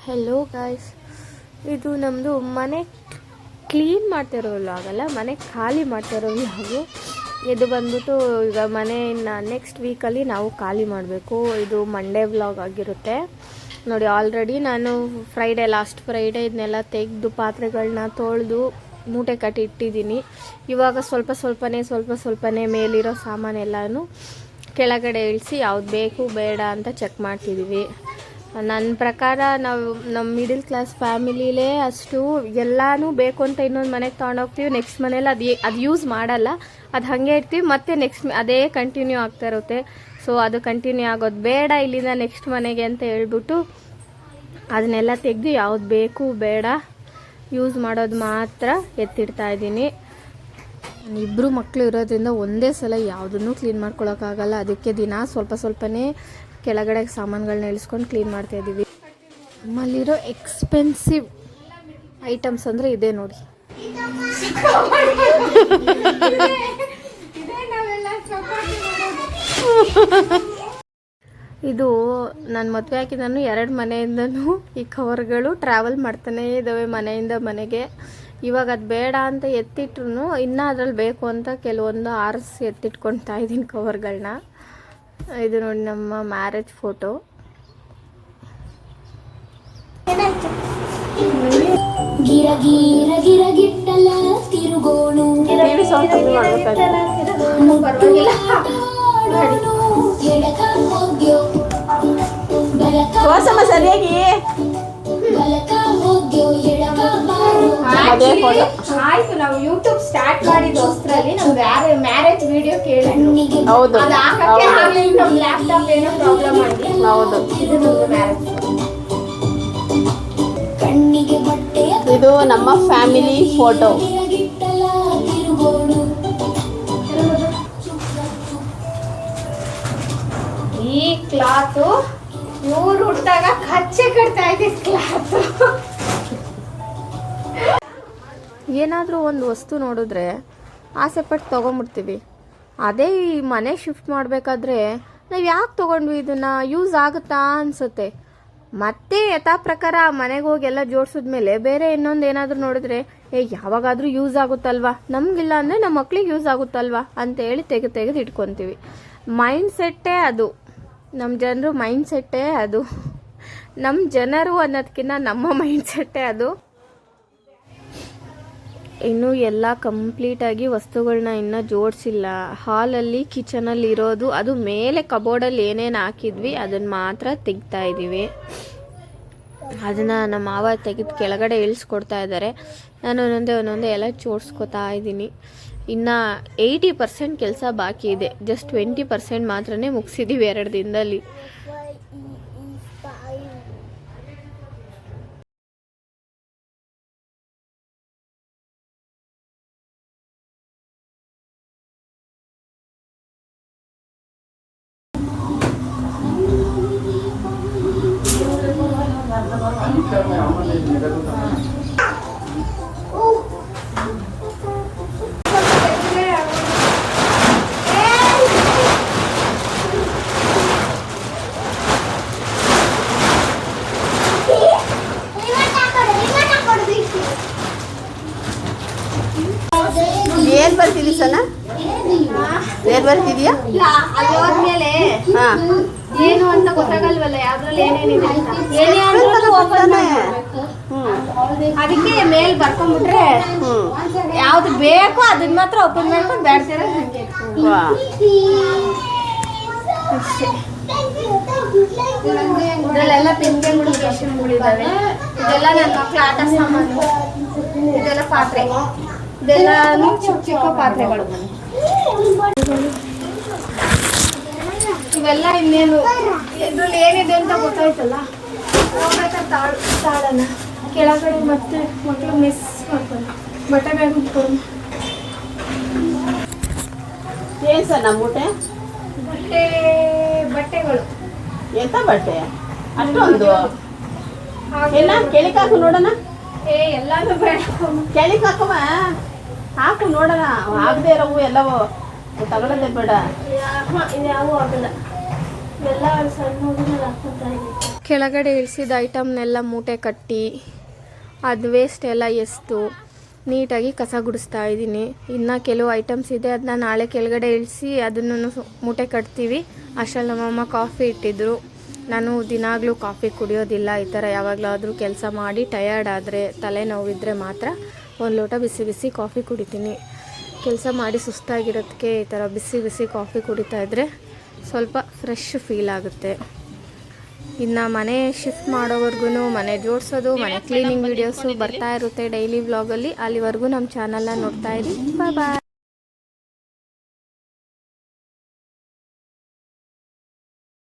Hello guys, ಇದು ನಮ್ಮದು ಮನೆ ಕ್ಲೀನ್ ಮಾಡ್ತಿರೋ ವ್ಲಾಗಲ್ಲ, ಮನೆ ಖಾಲಿ ಮಾಡ್ತಿರೋ ವ್ಲಾಗು. ಇದು ಬಂದ್ಬಿಟ್ಟು ಈಗ ಮನೆಯನ್ನು ನೆಕ್ಸ್ಟ್ ವೀಕಲ್ಲಿ ನಾವು ಖಾಲಿ ಮಾಡಬೇಕು. ಇದು ಮಂಡೇ ವ್ಲಾಗ್ ಆಗಿರುತ್ತೆ ನೋಡಿ. ಆಲ್ರೆಡಿ ನಾನು ಲಾಸ್ಟ್ ಫ್ರೈಡೇ ಇದನ್ನೆಲ್ಲ ತೆಗೆದು ಪಾತ್ರೆಗಳನ್ನ ತೊಳೆದು ಮೂಟೆ ಕಟ್ಟಿ ಇಟ್ಟಿದ್ದೀನಿ. ಇವಾಗ ಸ್ವಲ್ಪ ಸ್ವಲ್ಪನೇ ಮೇಲಿರೋ ಸಾಮಾನೆಲ್ಲನೂ ಕೆಳಗಡೆ ಇಳಿಸಿ ಯಾವ್ದು ಬೇಕು ಬೇಡ ಅಂತ ಚೆಕ್ ಮಾಡ್ತಿದ್ದೀವಿ. ನನ್ನ ಪ್ರಕಾರ ನಾವು ನಮ್ಮ ಮಿಡಲ್ ಕ್ಲಾಸ್ ಫ್ಯಾಮಿಲಿಲೇ ಅಷ್ಟು ಎಲ್ಲನೂ ಬೇಕು ಅಂತ ಇನ್ನೊಂದು ಮನೆಗೆ ತೊಗೊಂಡೋಗ್ತೀವಿ. ನೆಕ್ಸ್ಟ್ ಮನೇಲಿ ಅದು ಯೂಸ್ ಮಾಡಲ್ಲ, ಅದು ಹಾಗೆ ಇರ್ತೀವಿ. ಮತ್ತು ನೆಕ್ಸ್ಟ್ ಅದೇ ಕಂಟಿನ್ಯೂ ಆಗ್ತಾ ಇರುತ್ತೆ. ಸೊ ಅದು ಕಂಟಿನ್ಯೂ ಆಗೋದು ಬೇಡ, ಇಲ್ಲಿಂದ ನೆಕ್ಸ್ಟ್ ಮನೆಗೆ ಅಂತ ಹೇಳ್ಬಿಟ್ಟು ಅದನ್ನೆಲ್ಲ ತೆಗೆದು ಯಾವ್ದು ಬೇಕು ಬೇಡ ಯೂಸ್ ಮಾಡೋದು ಮಾತ್ರ ಎತ್ತಿಡ್ತಾ ಇದ್ದೀನಿ. ಇಬ್ಬರು ಮಕ್ಕಳು ಇರೋದ್ರಿಂದ ಒಂದೇ ಸಲ ಯಾವುದನ್ನು ಕ್ಲೀನ್ ಮಾಡ್ಕೊಳಕ್ಕಾಗಲ್ಲ. ಅದಕ್ಕೆ ದಿನ ಸ್ವಲ್ಪನೇ ಕೆಳಗಡೆ ಸಾಮಾನುಗಳನ್ನ ಇಳಿಸ್ಕೊಂಡು ಕ್ಲೀನ್ ಮಾಡ್ತಾ ಇದ್ದೀವಿ. ನಮ್ಮಲ್ಲಿರೋ ಎಕ್ಸ್ಪೆನ್ಸಿವ್ ಐಟಮ್ಸ್ ಅಂದರೆ ಇದೆ ನೋಡಿ. ಇದು ನಾನು ಮದುವೆ ಹಾಕಿ ನಾನು 2 ಮನೆಯಿಂದನೂ ಈ ಕವರ್ಗಳು ಟ್ರಾವೆಲ್ ಮಾಡ್ತಾನೇ ಇದ್ದಾವೆ ಮನೆಯಿಂದ ಮನೆಗೆ. ಇವಾಗ ಅದು ಬೇಡ ಅಂತ ಎತ್ತಿಟ್ರು ಇನ್ನೂ ಅದ್ರಲ್ಲಿ ಬೇಕು ಅಂತ ಕೆಲವೊಂದು ಆರಿಸಿ ಎತ್ತಿಟ್ಕೊಳ್ತಾ ಇದ್ದೀನಿ ಕವರ್ಗಳನ್ನ. ಇದು ನೋಡಿ ನಮ್ಮ ಮ್ಯಾರೇಜ್ ಫೋಟೋ. ಸರಿಯಾಗಿ ಆಯ್ತು. ನಾವು ಯೂಟ್ಯೂಬ್ ಸ್ಟಾರ್ಟ್ ಮಾಡಿದೋಸ್ತ್ರಲ್ಲಿ ನಮ್ಗೆ ಯಾರು ಮ್ಯಾರೇಜ್ ವಿಡಿಯೋ ಕೇಳಿದ್ರು. ಹೌದು, ನಮ್ ಲ್ಯಾಪ್ಟಾಪ್ ಏನೋ ಪ್ರಾಬ್ಲಮ್ ಆಗಿ. ಹೌದು. ಇದು ನಮ್ಮ ಫ್ಯಾಮಿಲಿ ಫೋಟೋ. ಈ ಕ್ಲಾತ್ ಇವ್ರು ಹುಟ್ಟಿದಾಗ ಕಚ್ಚೆ ಕಟ್ತಾ ಇದೆ ಕ್ಲಾತ್. ಏನಾದರೂ ಒಂದು ವಸ್ತು ನೋಡಿದ್ರೆ ಆಸೆಪಟ್ಟು ತೊಗೊಂಬಿಡ್ತೀವಿ. ಅದೇ ಈ ಮನೆ ಶಿಫ್ಟ್ ಮಾಡಬೇಕಾದ್ರೆ ನಾವು ಯಾಕೆ ತೊಗೊಂಡ್ವಿ, ಇದನ್ನು ಯೂಸ್ ಆಗುತ್ತಾ ಅನಿಸುತ್ತೆ. ಮತ್ತೆ ಯಥಾ ಪ್ರಕಾರ ಮನೆಗೆ ಹೋಗಿ ಎಲ್ಲ ಜೋಡಿಸಿದ್ಮೇಲೆ ಬೇರೆ ಇನ್ನೊಂದು ಏನಾದರೂ ನೋಡಿದ್ರೆ ಯಾವಾಗಾದರೂ ಯೂಸ್ ಆಗುತ್ತಲ್ವಾ, ನಮಗಿಲ್ಲ ಅಂದರೆ ನಮ್ಮ ಮಕ್ಳಿಗೆ ಯೂಸ್ ಆಗುತ್ತಲ್ವಾ ಅಂತೇಳಿ ತೆಗೆದು ಇಟ್ಕೊತೀವಿ. ಮೈಂಡ್ ಸೆಟ್ಟೇ ಅದು, ನಮ್ಮ ಜನರು ಮೈಂಡ್ ಸೆಟ್ಟೇ ಅದು. ನಮ್ಮ ಜನರು ಅನ್ನೋದಕ್ಕಿಂತ ನಮ್ಮ ಮೈಂಡ್ ಸೆಟ್ಟೇ ಅದು. ಇನ್ನೂ ಎಲ್ಲ ಕಂಪ್ಲೀಟಾಗಿ ವಸ್ತುಗಳನ್ನ ಇನ್ನೂ ಜೋಡಿಸಿಲ್ಲ. ಹಾಲಲ್ಲಿ ಕಿಚನಲ್ಲಿ ಇರೋದು, ಅದು ಮೇಲೆ ಕಬೋರ್ಡಲ್ಲಿ ಏನೇನು ಹಾಕಿದ್ವಿ ಅದನ್ನು ಮಾತ್ರ ತೆಗಿತಾ ಇದ್ದೀವಿ. ಅದನ್ನು ನಮ್ಮ ಮಾವ ತೆಗೆದು ಕೆಳಗಡೆ ಇಳಿಸ್ಕೊಡ್ತಾ ಇದ್ದಾರೆ. ನಾನು ಒಂದೊಂದೇ ಎಲ್ಲ ಜೋಡಿಸ್ಕೊತಾ ಇದ್ದೀನಿ. ಇನ್ನು 80% ಕೆಲಸ ಬಾಕಿ ಇದೆ. ಜಸ್ಟ್ 20% ಮಾತ್ರನೇ ಮುಗಿಸಿದ್ದೀವಿ 2 ದಿನದಲ್ಲಿ. ಏನ್ ಬರ್ತಿದ್ದಿ ಸನ? ಏನ್ ಬರ್ತಿದ್ಯಾ? ಅದಾದ್ಮೇಲೆ ಏನು ಅಂತ ಗೊತ್ತಾಗಲ್ವಲ್ಲ ಯಾವ್ದ್ರಲ್ಲಿ ಏನೇನಿದೆ ಅಂತ. ಅದಕ್ಕೆ ಮೇಲ್ ಬರ್ಕೊಂಡ್ಬಿಟ್ರೆ ಯಾವ್ದು ಬೇಕೋ ಅದನ್ನ ಮಾತ್ರ ಓಪನ್ ಮಾಡ್ಕೊಂಡು ಬೇಡ್ತೀರ ಹಂಗೆ ಇದರಲ್ಲೆಲ್ಲ ಪೆನ್ಗಳು ಇದಾವೆ. ಇದೆಲ್ಲ ನನ್ನ ಮಕ್ಕಳ ಆಟ ಸಾಮಾನು, ಇದೆಲ್ಲ ಪಾತ್ರೆ, ಇದೆಲ್ಲಾನು ಚಿಕ್ಕ ಪಾತ್ರೆಗಳು. ಇವೆಲ್ಲ ಇನ್ನೇನು ಇದ್ರಲ್ಲಿ ಏನಿದೆ ಅಂತ ಗೊತ್ತಾಯ್ತಲ್ಲ. ತಾಳನ ಕೆಳಗಡೆ ಮತ್ತೆ ಮಕ್ಕಳು ಮಿಸ್ ಮಾಡ್ಕೊಂಡು ಬಟ್ಟೆ ಬ್ಯಾಗ್ ಕೊಡು. ಏನು ಸರ್ ನಮ್ಮ ಮೂಟೆ ಬಟ್ಟೆಗಳು ಎಂತ ಬಟ್ಟೆ ಅಷ್ಟೊಂದು ಎಲ್ಲ ಕೆಳಗೆ ಹಾಕು ನೋಡೋಣ. ಎಲ್ಲಾನು ಬೇಡ, ಕೆಳಗೆ ಹಾಕವ, ಹಾಕು ನೋಡೋಣ. ಆಗದೆ ಇರೋವು ಎಲ್ಲವೂ ತಗೊಳ್ಳೋದೇ ಬೇಡ. ಇದ್ಯಾವೂ ಆಗಲ್ಲ. ಎಲ್ಲ ಸಣ್ಣ ಹುಡುಗರು ಹಾಕ್ಕೊತಾ ಇದ್ದೀನಿ. ಕೆಳಗಡೆ ಇಳಿಸಿದ ಐಟಮ್ನೆಲ್ಲ ಮೂಟೆ ಕಟ್ಟಿ ಅದು ವೇಸ್ಟ್ ಎಲ್ಲ ಎಸ್ತು ನೀಟಾಗಿ ಕಸ ಗುಡಿಸ್ತಾ ಇದ್ದೀನಿ. ಇನ್ನು ಕೆಲವು ಐಟಮ್ಸ್ ಇದೆ, ಅದನ್ನ ನಾಳೆ ಕೆಳಗಡೆ ಇಳಿಸಿ ಅದನ್ನು ಮೂಟೆ ಕಟ್ತೀವಿ. ಅಷ್ಟರಲ್ಲಿ ನಮ್ಮಮ್ಮ ಕಾಫಿ ಇಟ್ಟಿದ್ರು. ನಾನು ದಿನಾಗಲೂ ಕಾಫಿ ಕುಡಿಯೋದಿಲ್ಲ. ಈ ಥರ ಯಾವಾಗಲಾದರೂ ಕೆಲಸ ಮಾಡಿ ಟಯರ್ಡ್ ಆದರೆ, ತಲೆನೋವಿದ್ರೆ ಮಾತ್ರ ಒಂದು ಲೋಟ ಬಿಸಿ ಬಿಸಿ ಕಾಫಿ ಕುಡಿತೀನಿ. ಕೆಲಸ ಮಾಡಿ ಸುಸ್ತಾಗಿರೋದಕ್ಕೆ ಈ ಥರ ಬಿಸಿ ಬಿಸಿ ಕಾಫಿ ಕುಡಿತಾ ಇದ್ದರೆ ಸ್ವಲ್ಪ ಫ್ರೆಶ್ ಫೀಲ್ ಆಗುತ್ತೆ. ಇನ್ನು ಮನೆ ಶಿಫ್ಟ್ ಮಾಡೋವರೆಗೂ ಮನೆ ಜೋಡಿಸೋದು, ಮನೆ ಕ್ಲೀನಿಂಗ್ ವೀಡಿಯೋಸು ಬರ್ತಾ ಇರುತ್ತೆ ಡೈಲಿ ವ್ಲಾಗಲ್ಲಿ. ಅಲ್ಲಿವರೆಗೂ ನಮ್ಮ ಚಾನಲ್ನ ನೋಡ್ತಾ ಇರಿ. ಬಾಯ್ ಬಾಯ್.